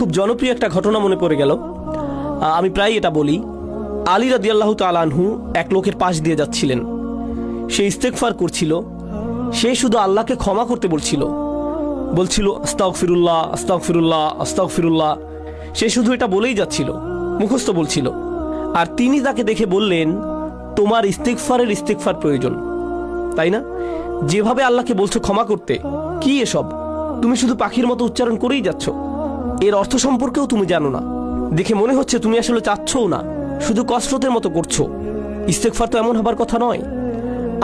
খুব জনপ্রিয় একটা ঘটনা মনে পড়ে গেল। আমি প্রায় এটা বলি। আলী রাদিয়াল্লাহু তাআলা আনহু এক লোকের পাশ দিয়ে যাচ্ছিলেন। সে ইস্তেগফার করছিল। সে শুধু আল্লাহকে ক্ষমা করতে বলছিল আস্তাগফিরুল্লাহ আস্তাগফিরুল্লাহ আস্তাগফিরুল্লাহ। সে শুধু এটা বলেই যাচ্ছিল, মুখস্থ বলছিল। আর তিনি তাকে দেখে বললেন, তোমার ইস্তেগফার প্রয়োজন, তাই না? যেভাবে আল্লাহকে বলছো ক্ষমা করতে, কি এসব? তুমি শুধু পাখির মতো উচ্চারণ করেই যাচ্ছ। এর অর্থ সম্পর্কেও তুমি জানো না। দেখে মনে হচ্ছে তুমি আসলে চাচ্ছও না, শুধু কসরতের মতো করছো। ইস্তেগফার তো এমন হবার কথা নয়।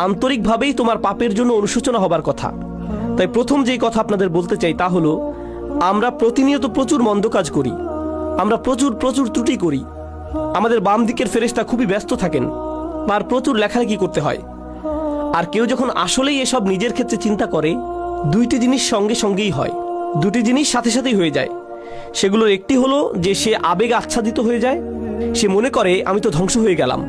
আন্তরিকভাবেই তোমার পাপের জন্য অনুশোচনা হবার কথা। তাই প্রথম যেই কথা আপনাদের বলতে চাই তা হলো, আমরা প্রতিনিয়ত প্রচুর মন্দ কাজ করি, আমরা প্রচুর ত্রুটি করি। আমাদের বাম দিকের ফেরেশতা খুবই ব্যস্ত থাকেন, আর প্রচুর লেখালেখি করতে হয়। আর কেউ যখন আসলেই এসব নিজের ক্ষেত্রে চিন্তা করে, দুইটি জিনিস সঙ্গেই হয়, দুটি জিনিস সাথে সাথেই হয়ে যায়। সেগুলোর একটি হলো যে সে আবেগ আচ্ছাদিত হয়ে যায়। সে মনে করে, আমি তো ধ্বংস হয়ে গেলাম,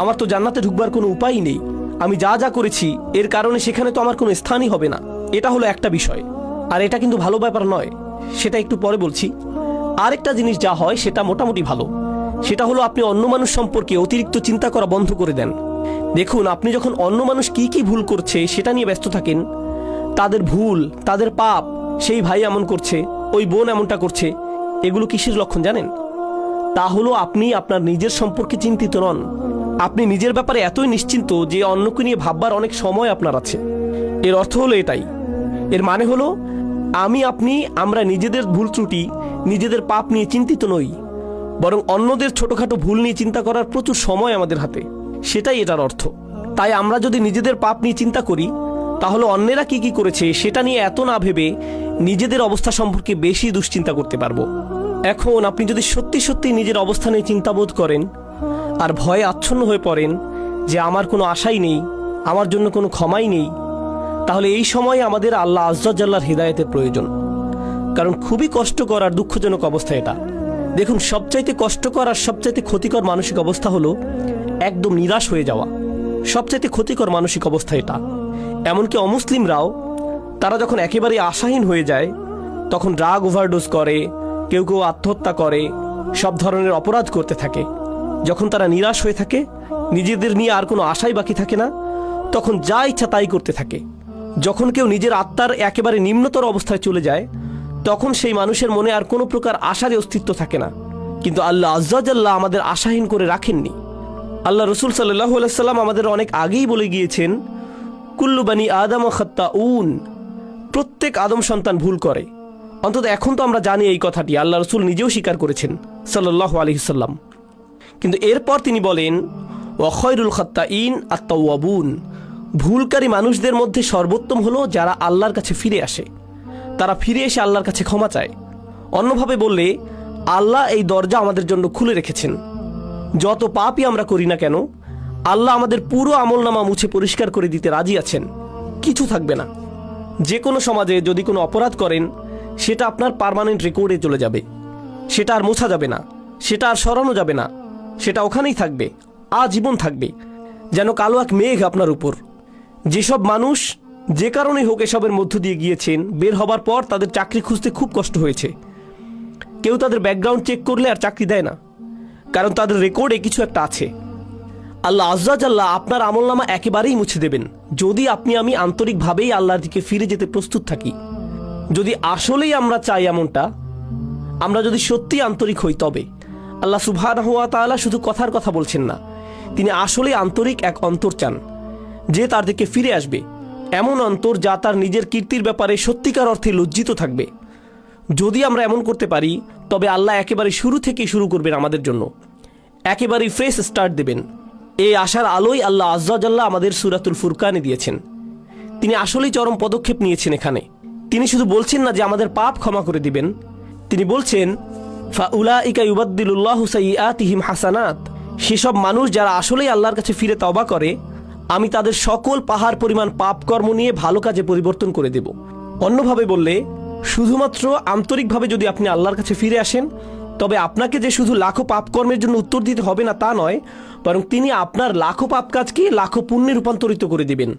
আমার তো জান্নাতে ঢুকবার কোনো উপায়ই নেই, আমি যা করেছি এর কারণে সেখানে তো আমার কোনো স্থানই হবে না। এটা হলো একটা বিষয়। আর এটা কিন্তু ভালো ব্যাপার নয়, সেটা একটু পরে বলছি। আরেকটা জিনিস যা হয় সেটা মোটামুটি ভালো। সেটা হলো আপনি অন্য মানুষ সম্পর্কে অতিরিক্ত চিন্তা করা বন্ধ করে দেন। দেখুন, আপনি যখন অন্য মানুষ কি ভুল করছে সেটা নিয়ে ব্যস্ত থাকেন, তাদের ভুল, তাদের পাপ, সেই ভাই এমন করছে, ওই বোন এমনটা করছে, এগুলো কিসের লক্ষণ জানেন? তা হলো আপনি আপনার নিজের সম্পর্কে চিন্তিত নন। আপনি নিজের ব্যাপারে এতই নিশ্চিন্ত যে অন্যকে নিয়ে ভাববার অনেক সময় আপনার আছে। এর অর্থ হলো এটাই। এর মানে হলো আমরা নিজেদের ভুল ত্রুটি, নিজেদের পাপ নিয়ে চিন্তিত নই, বরং অন্যদের ছোটখাটো ভুল নিয়ে চিন্তা করার প্রচুর সময় আমাদের হাতে। সেটাই এটার অর্থ। তাই আমরা যদি নিজেদের পাপ নিয়ে চিন্তা করি, তাহলে অন্যেরা কি করেছে সেটা নিয়ে এত না ভেবে নিজেদের অবস্থা সম্পর্কে বেশি দুশ্চিন্তা করতে পারবো। এখন আপনি যদি সত্যি নিজের অবস্থা নিয়ে চিন্তাবোধ করেন আর ভয়ে আচ্ছন্ন হয়ে পড়েন যে আমার কোনো আশাই নেই, আমার জন্য কোনো ক্ষমাই নেই, তাহলে এই সময় আমাদের আল্লাহ আজ্জা জাল্লার হৃদায়তের প্রয়োজন। কারণ খুবই কষ্টকর আর দুঃখজনক অবস্থা এটা। দেখুন, সবচাইতে কষ্টকর আর সবচাইতে ক্ষতিকর মানসিক অবস্থা হলো একদম নিরাশ হয়ে যাওয়া। সবচাইতে ক্ষতিকর মানসিক অবস্থা এটা। এমনকি অমুসলিমরাও, তারা যখন একেবারে আশাহীন হয়ে যায়, তখন ড্রাগ ওভারডোজ করে, কেউ আত্মহত্যা করে, সব ধরনের অপরাধ করতে থাকে। যখন তারা নিরাশ হয়ে থাকে, নিজেদের নিয়ে আর কোনো আশাই বাকি থাকে না, তখন যা ইচ্ছা তাই করতে থাকে। যখন কেউ নিজের আত্মার একেবারে নিম্নতর অবস্থায় চলে যায়, তখন সেই মানুষের মনে আর কোনো প্রকার আশারই অস্তিত্ব থাকে না। কিন্তু আল্লাহ আজ্জা জাল্লাহ আমাদের আশাহীন করে রাখেননি। আল্লাহ রসুল সাল্লাল্লাহু আলাইহি সাল্লাম আমাদের অনেক আগেই বলে গিয়েছেন, কুল্লু বানি আদম খাত্তাউন, প্রত্যেক আদম সন্তান ভুল করে। অন্তত এখন তো আমরা জানি এই কথাটি, আল্লাহ রসুল নিজেও স্বীকার করেছেন সাল্লাল্লাহু আলাইহি সাল্লাম। কিন্তু এরপর তিনি বলেন, ওয়া খায়রুল খাত্তাইন আত-তাওয়াবুন, ভুলকারী মানুষদের মধ্যে সর্বোত্তম হলো যারা আল্লাহর কাছে ফিরে আসে, তারা ফিরে এসে আল্লাহর কাছে ক্ষমা চায়। অন্যভাবে বললে, আল্লাহ এই দরজা আমাদের জন্য খুলে রেখেছেন। যত পাপই আমরা করি না কেন, আল্লাহ আমাদের পুরো আমলনামা মুছে পরিষ্কার করে দিতে রাজি আছেন, কিছু থাকবে না। যে কোনো সমাজে যদি কোনো অপরাধ করেন, সেটা আপনার পার্মানেন্ট রেকর্ডে চলে যাবে, সেটা আর মোছা যাবে না, সেটা আর সরানো যাবে না, সেটা ওখানেই থাকবে, আজীবন থাকবে, যেন কালো এক মেঘ আপনার উপর। যেসব মানুষ যে কারণেই হোক এসবের মধ্য দিয়ে গিয়েছেন, বের হবার পর তাদের চাকরি খুঁজতে খুব কষ্ট হয়েছে। কেউ তাদের ব্যাকগ্রাউন্ড চেক করলে আর চাকরি দেয় না, কারণ তাদের রেকর্ডে কিছু একটা আছে। আল্লাহ আজ্জা জাল্লাহ আপনার আমলনামা একেবারেই মুছে দেবেন, যদি আমি আন্তরিকভাবেই আল্লাহর দিকে ফিরে যেতে প্রস্তুত থাকি। যদি আসলেই আমরা চাই এমনটা, আমরা যদি সত্যি আন্তরিক হই, তবে আল্লাহ সুবহানাহু ওয়া তাআলা শুধু কথার কথা বলছেন না, তিনি আসলেই আন্তরিক এক অন্তর চান, যে তার দিকে ফিরে আসবে। এমন অন্তর যা তার নিজের কীর্তির ব্যাপারে সত্যিকার অর্থে লজ্জিত থাকবে। যদি আমরা এমন করতে পারি, তবে আল্লাহ একেবারে শুরু থেকেই শুরু করবেন আমাদের জন্য, একেবারেই ফ্রেশ স্টার্ট দেবেন। এই আশার আলোই আল্লাহ আজ্জা জাল্লাহ আমাদের সূরাতুল ফুরকানে দিয়েছেন। তিনি আসলেই চরম পদক্ষেপ নিয়েছেন এখানে। তিনি শুধু বলছেন না যে আমাদের পাপ ক্ষমা করে দিবেন, তিনি বলছেন, ফাউলাইকা ইউবাদদিলুল্লাহু সাইয়্যাতিহিম হাসানাত, সেসব মানুষ যারা আসলেই আল্লাহর কাছে ফিরে তওবা করে, আমি তাদের সকল পাহাড় পরিমাণ পাপ কর্ম নিয়ে ভালো কাজে পরিবর্তন করে দেব। অন্যভাবে বললে, শুধুমাত্র আন্তরিকভাবে যদি আপনি আল্লাহর কাছে ফিরে আসেন, তবে আপনাকে যে শুধু লাখো পাপ কর্মের জন্য উত্তর দিতে হবে না তা নয়, বরং তিনি আপনার লাখো পাপ কাজকে লাখো পুণ্যে রূপান্তরিত করে দিবেন।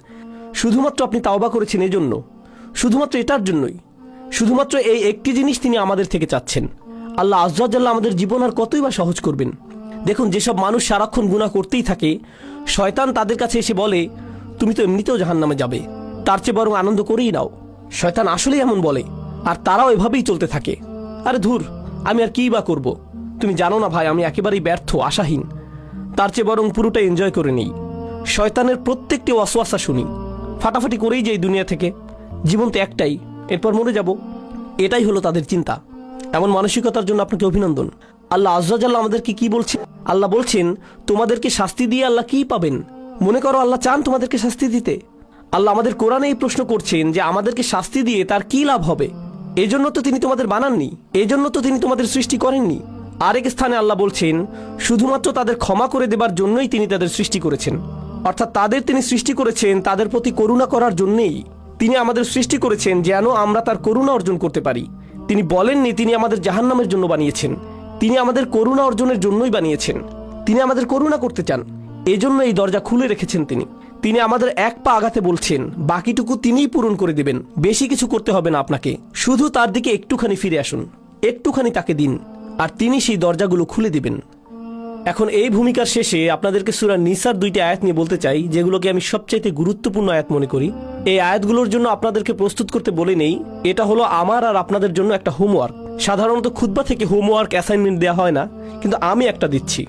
শুধুমাত্র আপনি তাওবা করেছেন এজন্য, শুধুমাত্র এটার জন্যই, শুধুমাত্র এই একটি জিনিস তিনি আমাদের থেকে চাচ্ছেন। আল্লাহ আজ্জা ওয়া জাল্লা আমাদের জীবন আর কতই বা সহজ করবেন। দেখুন, যেসব মানুষ সারাক্ষণ গুনাহ করতেই থাকে, শয়তান তাদের কাছে এসে বলে তুমি তো এমনিতেও জাহান্নামে যাবে, তার চেয়ে বরং আনন্দ করেই নাও। শয়তান আসলেই এমন বলে, আর তারাও এভাবেই চলতে থাকে। আরে ধুর, আমি আর কী বা করব, তুমি জানো না ভাই আমি একেবারেই ব্যর্থ, আশাহীন, তার চেয়ে বরং পুরোটা এনজয় করে নিই। শয়তানের প্রত্যেকটি ওয়াসওয়াসা শুনি, ফাটাফাটি করেই যাই দুনিয়া থেকে, জীবন তো একটাই, এরপর মরে যাব, এটাই হলো তাদের চিন্তা। এমন মানসিকতার জন্য আপনাকে অভিনন্দন। আল্লাহ আজ্জা ওয়া জাল্লা আমাদেরকে কি বলছেন? আল্লাহ বলছেন তোমাদেরকে শাস্তি দিয়ে আল্লাহ কি পাবেন? মনে করো আল্লাহ চান তোমাদেরকে শাস্তি দিতে? আল্লাহ আমাদের কোরআনে এই প্রশ্ন করছেন যে আমাদেরকে শাস্তি দিয়ে তার কি লাভ হবে? এজন্য তো তিনি তোমাদের বানাননি, এজন্য তো তিনি তোমাদের সৃষ্টি করেননি। আরেক স্থানে আল্লাহ বলছেন শুধুমাত্র তাদের ক্ষমা করে দেবার জন্যই তিনি তাদের সৃষ্টি করেছেন। অর্থাৎ তাদের তিনি সৃষ্টি করেছেন তাদের প্রতি করুণা করার জন্যেই। তিনি আমাদের সৃষ্টি করেছেন যেন আমরা তার করুণা অর্জন করতে পারি। তিনি বলেননি তিনি আমাদের জাহান্নামের জন্য বানিয়েছেন, তিনি আমাদের করুণা অর্জনের জন্যই বানিয়েছেন। তিনি আমাদের করুণা করতে চান, এজন্য এই দরজা খুলে রেখেছেন তিনি। তিনি আমাদের এক পা আগাতে বলছেন, বাকিটুকু তিনিই পূরণ করে দেবেন। বেশি কিছু করতে হবে না আপনাকে, শুধু তার দিকে একটুখানি ফিরে আসুন, একটুখানি তাকে দিন, আর তিনি সেই দরজাগুলো খুলে দিবেন। এখন এই ভূমিকার শেষে আপনাদেরকে সূরা নিসার 2টি আয়াত নিয়ে বলতে চাই, যেগুলোকে আমি সবচাইতে গুরুত্বপূর্ণ আয়াত মনে করি। এই আয়াতগুলোর জন্য আপনাদেরকে প্রস্তুত করতে বলে নেই, এটা হলো আমার আর আপনাদের জন্য একটা হোমওয়ার্ক। সাধারণত খুতবা থেকে হোমওয়ার্ক অ্যাসাইনমেন্ট দেওয়া হয় না, কিন্তু আমি একটা দিচ্ছি।